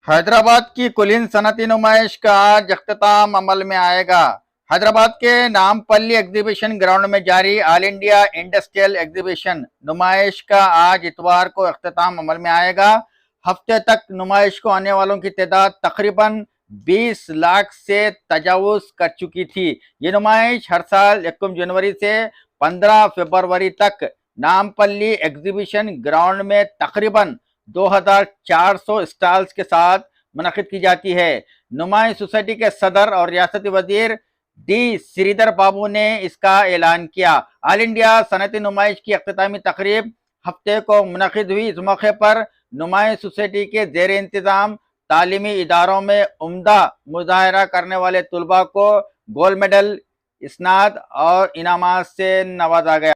हैदराबाद की कुलीन सनती नुमाइश का आज अख्ताम अमल में आएगा। हैदराबाद के नामपल्ली एग्जीबिशन ग्राउंड में जारी ऑल इंडिया इंडस्ट्रियल एग्जीबिशन नुमाइश का आज इतवार को अख्ताम अमल में आएगा। हफ्ते तक नुमाइश को आने वालों की तादाद तकरीबन 20 लाख से तजावुज कर चुकी थी। ये नुमाइश हर साल 1 जनवरी से 15 फरवरी तक नामपल्ली एग्जीबिशन ग्राउंड में तकरीबन 2400 स्टॉल्स के साथ मुनक़िद की जाती है। नुमाई सोसाइटी के सदर और रियासती वजीर डी श्रीधर बाबू ने इसका ऐलान किया। ऑल इंडिया सनती नुमाइश की अख्तामी तकरीब हफ्ते को मुनक़िद हुई। इस मौके पर नुमाई सोसाइटी के ज़ेर इंतज़ाम तालीमी इदारों में उम्दा मुजाहरा करने वाले तुलबा को गोल्ड मेडल, इसनाद और इनामात से नवाजा गया।